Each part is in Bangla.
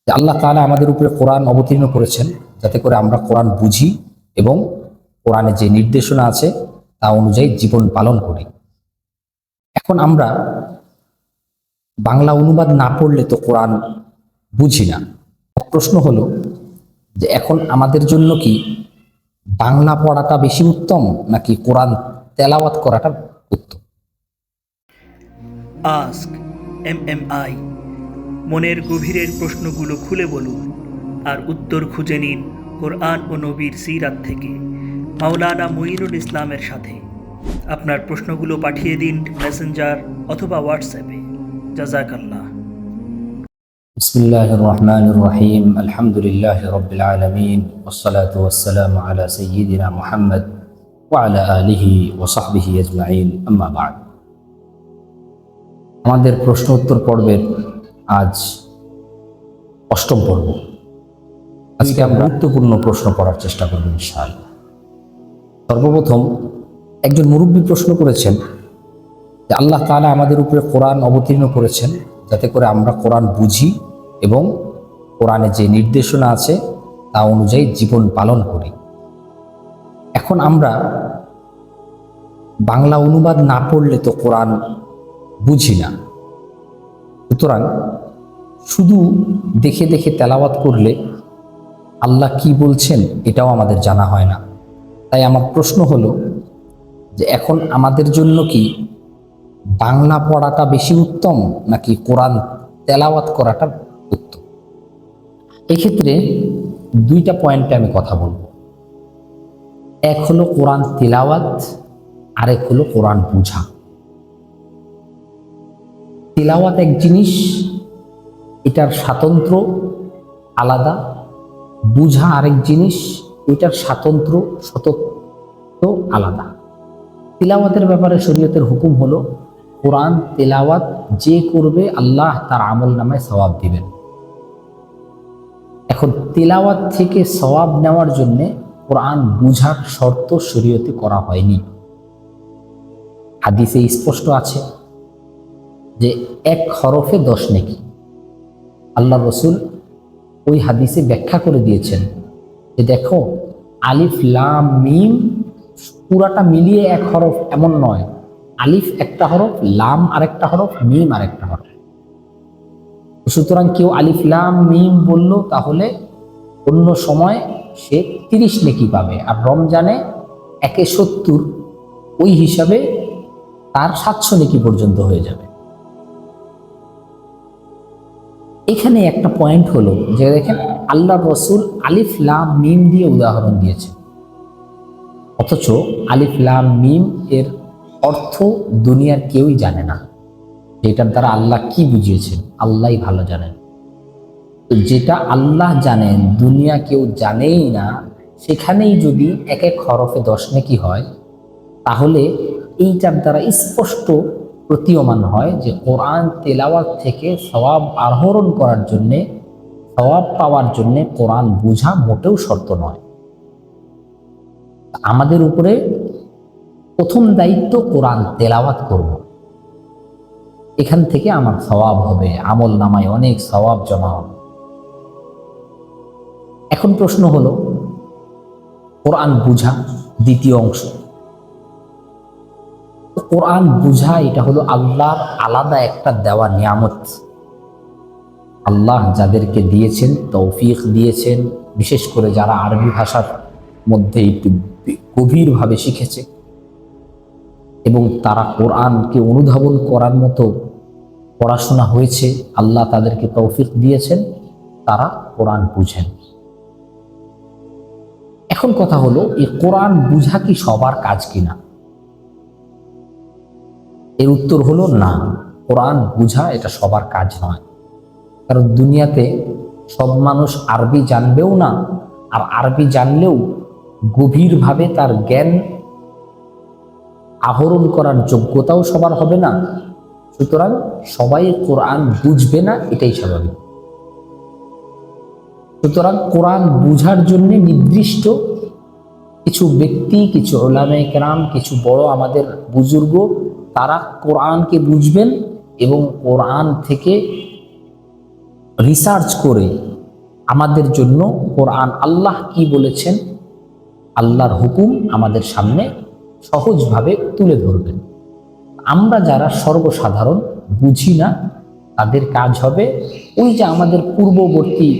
যে আল্লাহ তাআলা আমাদের উপরে কোরআন অবতীর্ণ করেছেন যাতে করে আমরা কোরআন বুঝি এবং কোরআনে যে নির্দেশনা আছে তা অনুযায়ী জীবন পালন করি। এখন আমরা বাংলা অনুবাদ না পড়লে তো কোরআন বুঝি না। প্রশ্ন হলো যে এখন আমাদের জন্য কি বাংলা পড়াটা বেশি উত্তম নাকি কোরআন তেলাওয়াত করাটা উত্তম? আস্ক এমএমআই, মনের গভীরের প্রশ্নগুলো খুলে বলুন আর উত্তর খুঁজে নিন কোরআন ও নবীর সিরাত থেকে মাওলানা মুঈনুল ইসলামের সাথে। আপনার প্রশ্নগুলো পাঠিয়ে দিন মেসেঞ্জার অথবা হোয়াটসঅ্যাপে। জাযাকাল্লাহ। বিসমিল্লাহির রহমানির রহিম, আলহামদুলিল্লাহি রাব্বিল আলামিন, ওয়াসসালাতু ওয়াসসালামু আলা সাইয়্যিদিনা মুহাম্মদ ওয়া আলা আলিহি ওয়া সাহবিহি আজমাইন, আম্মা বা'দ। আমাদের প্রশ্ন উত্তর পর্বের আজ অষ্টম পর্ব। আজকে আমরা গুরুত্বপূর্ণ প্রশ্ন পড়ার চেষ্টা করব ইনশাআল্লাহ। সর্বপ্রথম একজন মুরব্বী প্রশ্ন করেছেন যে আল্লাহ তাআলা আমাদের উপরে কোরআন অবতীর্ণ করেছেন যাতে করে আমরা কোরআন বুঝি এবং কোরআনে যে নির্দেশনা আছে তা অনুযায়ী জীবন পালন করি। এখন আমরা বাংলা অনুবাদ না পড়লে তো কোরআন বুঝি না, সুতরাং শুধু দেখে দেখে তেলাওয়াত করলে আল্লাহ কি বলছেন এটাও আমাদের জানা হয় না। তাই আমার প্রশ্ন হলো যে এখন আমাদের জন্য কি বাংলা পড়াটা বেশি উত্তম নাকি কোরআন তেলাওয়াত করাটা উত্তম? এক্ষেত্রে দুইটা পয়েন্টে আমি কথা বলবো। এক হলো কোরআন তিলাওয়াত, আরেক হলো কোরআন বুঝা। তিলাওয়াত এক জিনিস, এটার স্বাতন্ত্র আলাদা, বুঝা আরেক জিনিস, এটার স্বাতন্ত্র স্বতন্ত্র আলাদা। তিলাওয়াতের ব্যাপারে শরীয়তের হুকুম হলো কোরআন তিলাওয়াত যে করবে আল্লাহ তার আমল নামায় সওয়াব দিবেন। এখন তিলাওয়াত থেকে সওয়াব নেওয়ার জন্য কোরআন বুঝার শর্ত শরীয়তে করা হয়নি। হাদিসে স্পষ্ট আছে যে এক হরফে 10 নেকি। আল্লাহ রসুল ওই হাদিসে ব্যাখ্যা করে দিয়েছেন যে দেখো, আলিফ লাম মিম পুরাটা মিলিয়ে এক হরফ এমন নয়, আলিফ একটা হরফ, লাম আরেকটা হরফ, মিম আরেকটা হরফ। সুতরাং কেউ আলিফ লাম মিম বলল তাহলে অন্য সময় সে 30 নেকি পাবে, আর রমজানে 1/70 ওই হিসাবে তার 700 নেকি পর্যন্ত হয়ে যাবে। এখানে একটা পয়েন্ট হলো যে দেখেন আল্লাহ রসুল আলিফ লাম মিম দিয়ে উদাহরণ দিয়েছে, অথচ আলিফ লাম মিম এর অর্থ দুনিয়ার কেউই জানে না। যেটার দ্বারা আল্লাহ কি বুঝিয়েছেন আল্লাহই ভালো জানেন। তো যেটা আল্লাহ জানেন দুনিয়া কেউ জানেই না, সেখানেই যদি এক এক হরফে 10 নেকি হয়, তাহলে এইটার দ্বারা স্পষ্ট প্রতীয়মান হয় যে কোরআন তেলাওয়াত থেকে সওয়াব আহরণ করার জন্যে, সওয়াব পাওয়ার জন্যে কোরআন বুঝা মোটেও শর্ত নয়। আমাদের উপরে প্রথম দায়িত্ব কোরআন তেলাওয়াত করব, এখান থেকে আমার সওয়াব হবে, আমল নামায় অনেক সওয়াব জমা হবে। এখন প্রশ্ন হলো কোরআন বুঝা দ্বিতীয় অংশ। কোরআন বুঝা এটা হলো আল্লাহর আলাদা একটা দেওয়া নিয়ামত। আল্লাহ যাদেরকে দিয়েছেন, তৌফিক দিয়েছেন, বিশেষ করে যারা আরবি ভাষার মধ্যে একটু গভীরভাবে শিখেছে এবং তারা কোরআনকে অনুধাবন করার মতো পড়াশোনা হয়েছে, আল্লাহ তাদেরকে তৌফিক দিয়েছেন, তারা কোরআন বুঝেন। এখন কথা হলো এই কোরআন বুঝা কি সবার কাজ কিনা? এর উত্তর হলো না, কোরআন বুঝা এটা সবার কাজ নয়। কারণ দুনিয়াতে সব মানুষ আরবি জানবেও না, আর আরবি জানলেও গভীরভাবে তার জ্ঞান আহরণ করার যোগ্যতাও সবার হবে না। সুতরাং সবাই কোরআন বুঝবে না, এটাই স্বাভাবিক। সুতরাং কোরআন বুঝার জন্য নির্দিষ্ট কিছু ব্যক্তি, কিছু উলামায়ে কেরাম, কিছু বড় আমাদের বুজুর্গ, তারা কোরআনকে বুঝবেন এবং কোরআন থেকে রিসার্চ করে আমাদের জন্য কোরআন আল্লাহ কি বলেছেন, আল্লাহর হুকুম আমাদের সামনে সহজভাবে তুলে ধরবেন। আমরা যারা সর্বসাধারণ বুঝি না, তাদের কাজ হবে ওই যে আমাদের পূর্ববর্তী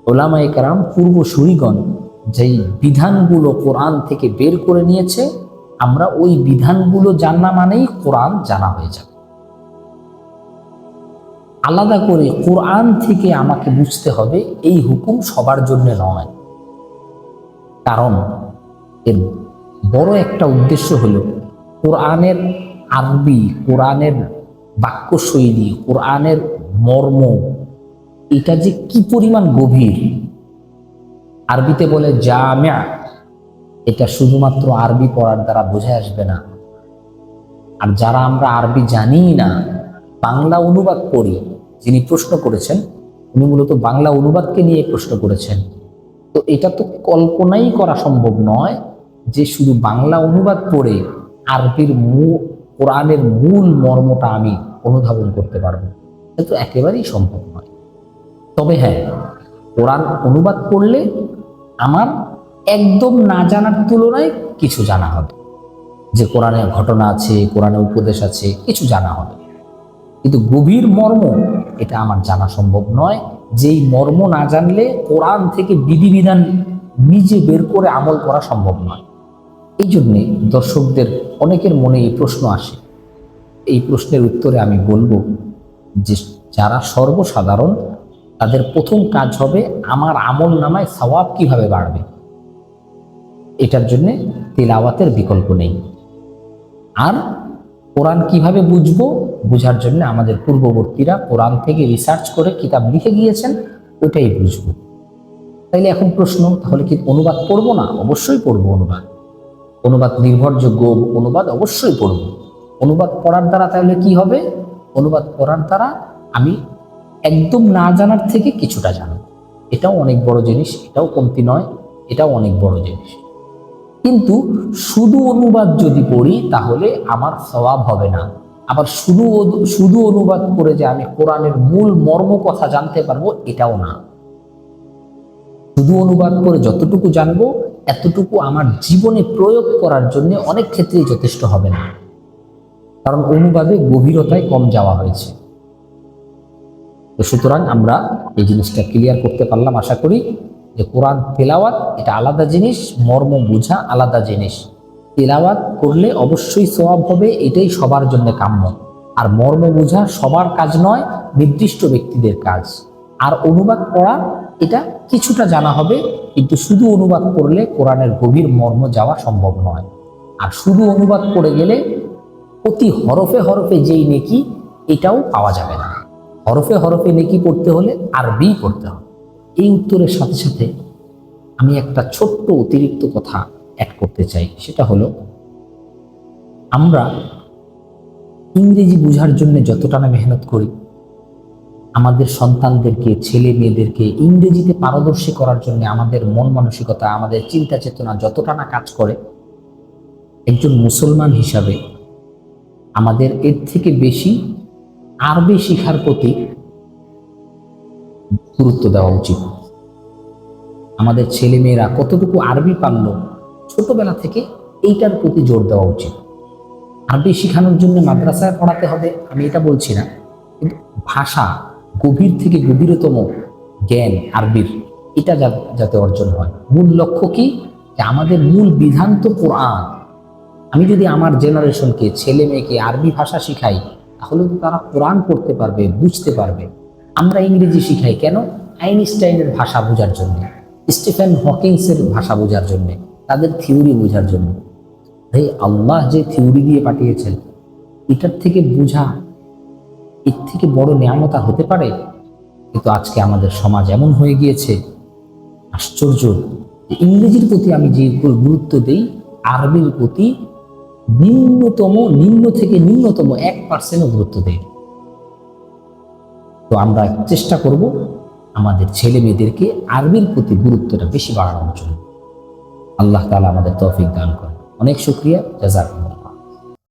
ওলামায়ে কেরাম, পূর্বসূরিগণ যেই বিধানগুলো কোরআন থেকে বের করে নিয়েছে, আমরা ওই বিধানগুলো জানা মানেই কোরআন জানা হয়ে যাবে। আলাদা করে কোরআন থেকে আমাকে বুঝতে হবে এই হুকুম সবার জন্য নয়। কারণ এর বড় একটা উদ্দেশ্য হলো কোরআনের আরবি, কোরআনের বাক্যশৈলী, কোরআনের মর্ম, এটা যে কি পরিমাণ গভীর। আরবিতে বলে জামিয়া, এটা শুধুমাত্র আরবি পড়ার দ্বারা বোঝা আসবে না। আর যারা আমরা আরবি জানি না, বাংলা অনুবাদ করি, যিনি প্রশ্ন করেছেন উনি মূলত বাংলা অনুবাদকে নিয়ে প্রশ্ন করেছেন। তো এটা তো কল্পনাই করা সম্ভব নয় যে শুধু বাংলা অনুবাদ পড়ে আরবির কোরআনের মূল মর্মটা আমি অনুধাবন করতে পারবো। এটা তো একেবারেই সম্ভব নয়। তবে হ্যাঁ, কোরআন অনুবাদ করলে আমার একদম না জানার তুলনায় কিছু জানা হবে, যে কোরআনের ঘটনা আছে, কোরআনের উপদেশ আছে, কিছু জানা হবে। কিন্তু গভীর মর্ম এটা আমার জানা সম্ভব নয়। যেই মর্ম না জানলে কোরআন থেকে বিধিবিধান নিজে বের করে আমল করা সম্ভব নয়। এই জন্যে দর্শকদের অনেকের মনে এই প্রশ্ন আসে। এই প্রশ্নের উত্তরে আমি বলবো যে যারা সর্বসাধারণ, তাদের প্রথম কাজ হবে আমার আমল নামায় সওয়াব কিভাবে বাড়বে, এটার জন্যে তিলাওয়াতের বিকল্প নেই। আর কোরআন কিভাবে বুঝবো, বোঝার জন্য আমাদের পূর্ববর্তীরা কোরআন থেকে রিসার্চ করে কিতাব লিখে গিয়েছেন, ওটাই বুঝবো। তাইলে এখন প্রশ্ন, তাহলে কি অনুবাদ পড়বো না? অবশ্যই পড়বো অনুবাদ নির্ভরযোগ্য অনুবাদ অবশ্যই পড়বো। অনুবাদ পড়ার দ্বারা তাহলে কি হবে? অনুবাদ পড়ার দ্বারা আমি একদম না জানার থেকে কিছুটা জানবো। এটাও অনেক বড় জিনিস, এটাও কমতি নয়, এটাও অনেক বড় জিনিস। কিন্তু শুধু অনুবাদ যদি পড়ি তাহলে আমার সওয়াব হবে না। আবার শুধু অনুবাদ করে যে আমি কোরআনের মূল মর্ম কথা জানতে পারবো, এটাও না। শুধু অনুবাদ করে যতটুকু জানবো এতটুকু আমার জীবনে প্রয়োগ করার জন্য অনেক ক্ষেত্রেই যথেষ্ট হবে না, কারণ অনুবাদে গভীরতায় কম যাওয়া হয়েছে। তো সুতরাং আমরা এই জিনিসটা ক্লিয়ার করতে পারলাম আশা করি, যে কোরআন তেলাওয়াত এটা আলাদা জিনিস, মর্ম বোঝা আলাদা জিনিস। তেলাওয়াত করলে অবশ্যই সওয়াব হবে, এটাই সবার জন্য কাম্য। আর মর্ম বোঝা সবার কাজ নয়, নির্দিষ্ট ব্যক্তিদের কাজ। আর অনুবাদ পড়া এটা কিছুটা জানা হবে, কিন্তু শুধু অনুবাদ করলে কোরআনের গভীর মর্ম যাওয়া সম্ভব নয়। আর শুধু অনুবাদ করে গেলে প্রতি হরফে হরফে যেই নেকি, এটাও পাওয়া যাবে না। হরফে হরফে নেকি পড়তে হলে আরবি পড়তে হবে। এই উত্তরের সাথে সাথে আমি একটা ছোট্ট অতিরিক্ত কথা অ্যাড করতে চাই। সেটা হলো, আমরা ইংরেজি বোঝার জন্য যতটা না মেহনত করি, আমাদের সন্তানদেরকে, ছেলে মেয়েদেরকে ইংরেজিতে পারদর্শী করার জন্য আমাদের মন মানসিকতা, আমাদের চিন্তা চেতনা যতটা না কাজ করে, একজন মুসলমান হিসাবে আমাদের এর থেকে বেশি আরবি শিখার প্রতি গুরুত্ব দেওয়া উচিত। আমাদের ছেলে মেয়েরা কতটুকু আরবি পারল, ছোটবেলা থেকে এইটার প্রতি জোর দেওয়া উচিত। আরবি শেখানোর জন্য মাদ্রাসায় পড়াতে হবে আমি এটা বলছি না, কিন্তু ভাষা গভীর থেকে গভীরতম জ্ঞান আরবির, এটা যাতে অর্জন হয়। মূল লক্ষ্য কি? যে আমাদের মূল বিধান তো কোরআন। আমি যদি আমার জেনারেশনকে, ছেলে মেয়েকে আরবি ভাষা শিখাই, তাহলে তো তারা কোরআন পড়তে পারবে, বুঝতে পারবে। আমরা ইংরেজি শিখাই কেন? আইনস্টাইনের ভাষা বোঝার জন্য, স্টিফেন হকিংসের ভাষা বোঝার জন্য, তাদের থিওরি বোঝার জন্য। ভাই, আল্লাহ যে থিওরি দিয়ে পাঠিয়েছেন, এটার থেকে বোঝা, এর থেকে বড় নিয়ামত আর হতে পারে? কিন্তু আজকে আমাদের সমাজ এমন হয়ে গিয়েছে, আশ্চর্য। ইংরেজির প্রতি আমি যে গুরুত্ব দেই, আরবির প্রতি নিম্ন থেকে নিম্নতম 1% গুরুত্ব দেই। তো আমরা চেষ্টা করব আমাদের ছেলে মেয়েদেরকে আরবির প্রতি গুরুত্বটা বেশি বাড়ানোর জন্য। আল্লাহ তাআলা আমাদের তৌফিক দান করেন। অনেক শুকরিয়া, জাযাকুমুল্লাহ।